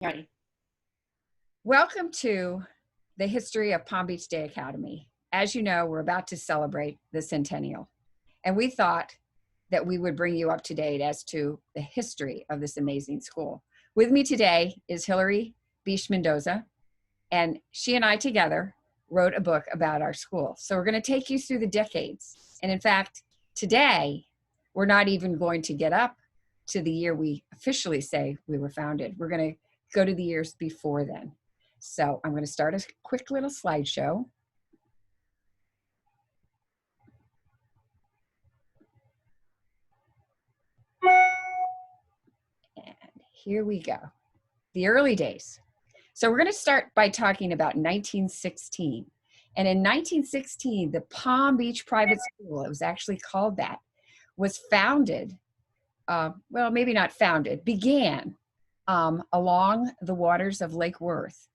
Ready. Welcome to the History of Palm Beach Day Academy. As you know, we're about to celebrate the centennial, and we thought that we would bring you up to date as to the history of this amazing school. With me today is Hillary Beach Mendoza, and she and I together wrote a book about our school. So we're going to take you through the decades. And in fact, today, we're not even going to get up to the year we officially say we were founded. We're going to go to the years before then. So I'm going to start a quick little slideshow. And here we go. The early days. So we're going to start by talking about 1916. And in 1916, the Palm Beach Private School, it was actually called that, was founded, well, maybe not founded, began along the waters of Lake Worth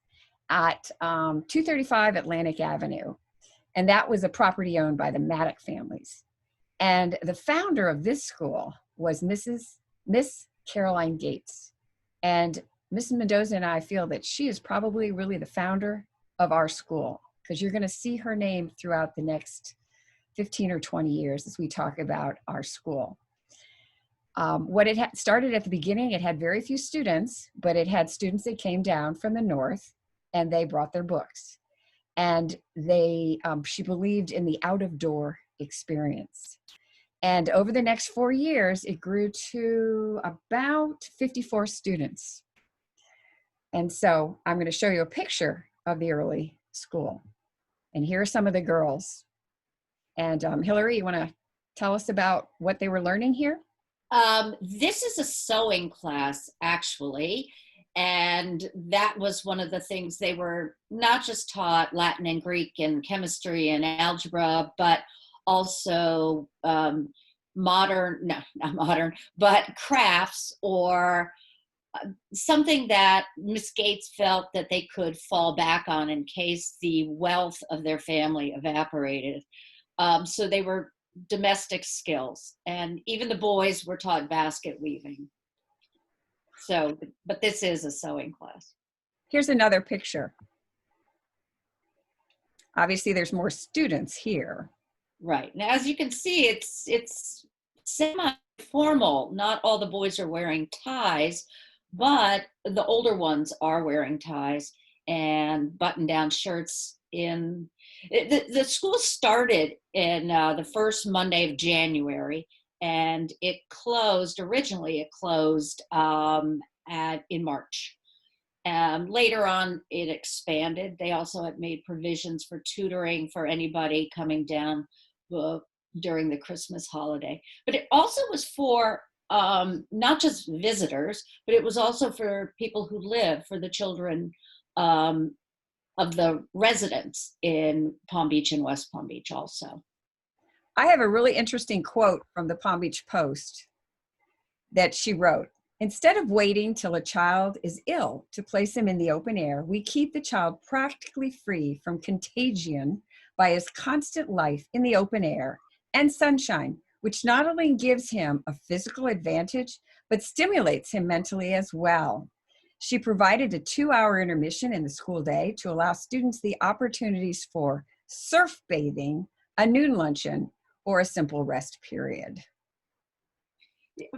at 235 Atlantic Avenue. And that was a property owned by the Maddox families. And the founder of this school was Miss Caroline Gates. And Miss Mendoza and I feel that she is probably really the founder of our school, because you're going to see her name throughout the next 15 or 20 years as we talk about our school. What it started at the beginning, it had very few students, but it had students that came down from the north, and they brought their books. And she believed in the out-of-door experience. And over the next 4 years, it grew to about 54 students. And so I'm going to show you a picture of the early school. And here are some of the girls. And Hillary, you want to tell us about what they were learning here? This is a sewing class, actually. And that was one of the things they were not just taught Latin and Greek and chemistry and algebra, but also modern, no, not modern, but crafts or something that Miss Gates felt that they could fall back on in case the wealth of their family evaporated. So they were domestic skills, and even the boys were taught basket weaving. So, but this is a sewing class. Here's another picture. Obviously, there's more students here. Right. Now, as you can see, it's semi-formal. Not all the boys are wearing ties, but the older ones are wearing ties and button-down shirts. The school started in the first Monday of January, and originally it closed in March. Later on, it expanded. They also had made provisions for tutoring for anybody coming down during the Christmas holiday. But it also was for not just visitors, but it was also for people who live, for the children of the residents in Palm Beach and West Palm Beach also. I have a really interesting quote from the Palm Beach Post that she wrote. Instead of waiting till a child is ill to place him in the open air, we keep the child practically free from contagion by his constant life in the open air and sunshine, which not only gives him a physical advantage, but stimulates him mentally as well. She provided a 2-hour intermission in the school day to allow students the opportunities for surf bathing, a noon luncheon, or a simple rest period.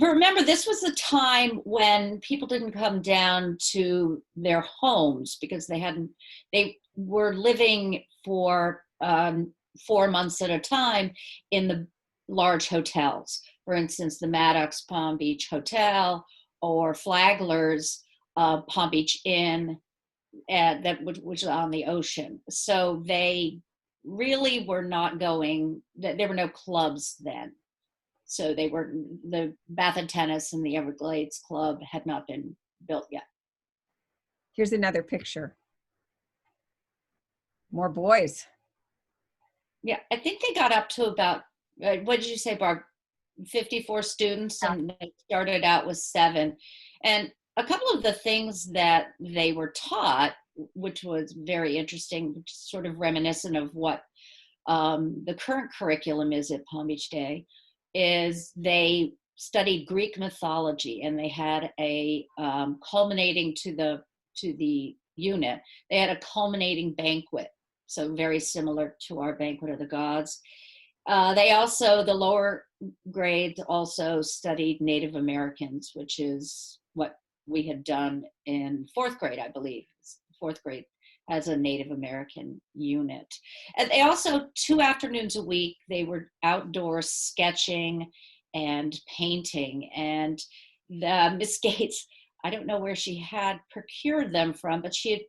Remember, this was the time when people didn't come down to their homes because they were living for 4 months at a time in the large hotels. For instance, the Maddox Palm Beach Hotel or Flagler's Palm Beach Inn, which is on the ocean. So they really were not going, there were no clubs then. So the Bath and Tennis and the Everglades Club had not been built yet. Here's another picture. More boys. Yeah, I think they got up to about, what did you say, Barb? 54 students, and they started out with 7. And a couple of the things that they were taught, which was very interesting, which is sort of reminiscent of what the current curriculum is at Palm Beach Day, is they studied Greek mythology, and they had a culminating to the to the unit, they had a culminating banquet. So very similar to our Banquet of the Gods. They also, the lower grades also studied Native Americans, which is what we had done in fourth grade, I believe. Fourth grade has a Native American unit. And they also, 2 afternoons a week, they were outdoors sketching and painting. And Miss Gates, I don't know where she had procured them from, but she had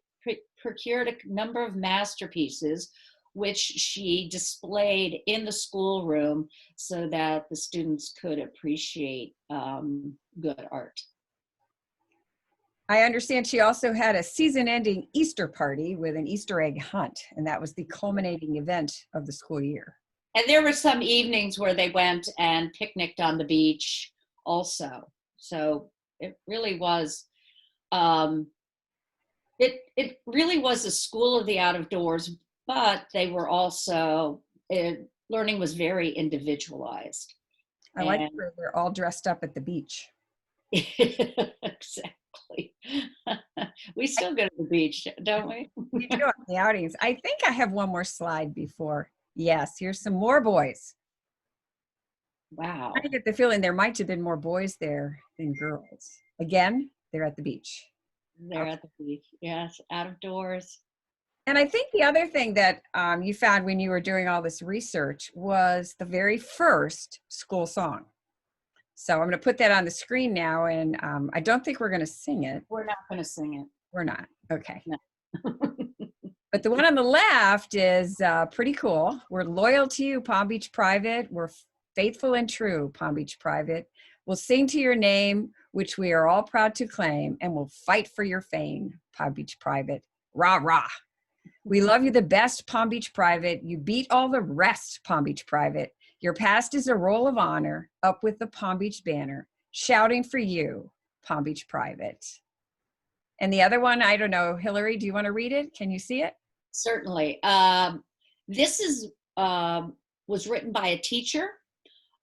procured a number of masterpieces which she displayed in the schoolroom so that the students could appreciate good art. I understand she also had a season-ending Easter party with an Easter egg hunt, and that was the culminating event of the school year. And there were some evenings where they went and picnicked on the beach also. So it really was, it really was a school of the out of doors, but they were also, learning was very individualized. I like where they're all dressed up at the beach. Exactly. We still go to the beach, don't we? We do on the outings. I think I have one more slide before. Yes, here's some more boys. Wow. I get the feeling there might have been more boys there than girls. Again, they're at the beach. They're at the beach. Yes, out of doors. And I think the other thing that you found when you were doing all this research was the very first school song. So I'm going to put that on the screen now, and I don't think we're going to sing it. We're not going to sing it. We're not. Okay. No. But the one on the left is pretty cool. We're loyal to you, Palm Beach Private. We're faithful and true, Palm Beach Private. We'll sing to your name, which we are all proud to claim, and we'll fight for your fame, Palm Beach Private. Rah, rah. We love you the best, Palm Beach Private. You beat all the rest, Palm Beach Private. Your past is a roll of honor, up with the Palm Beach banner, shouting for you, Palm Beach Private. And the other one, I don't know, Hillary, do you want to read it? Can you see it? Certainly. This is was written by a teacher,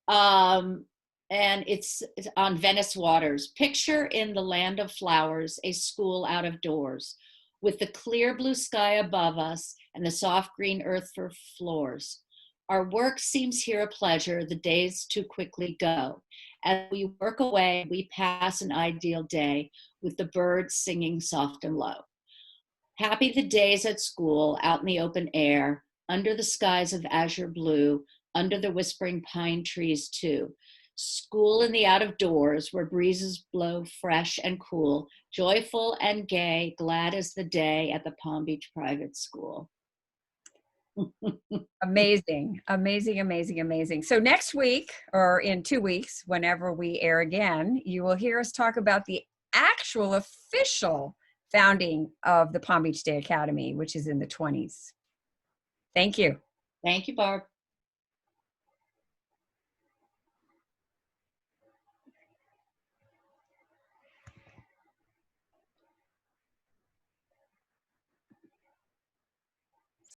and it's on Venice Waters. Picture in the land of flowers, a school out of doors, with the clear blue sky above us and the soft green earth for floors. Our work seems here a pleasure, the days too quickly go. As we work away, we pass an ideal day with the birds singing soft and low. Happy the days at school, out in the open air, under the skies of azure blue, under the whispering pine trees too. School in the out of doors, where breezes blow fresh and cool, joyful and gay, glad as the day at the Palm Beach Private School. Amazing, amazing, amazing, amazing. So next week, or in 2 weeks, whenever we air again, you will hear us talk about the actual official founding of the Palm Beach Day Academy, which is in the 20s. Thank you. Thank you, Barb.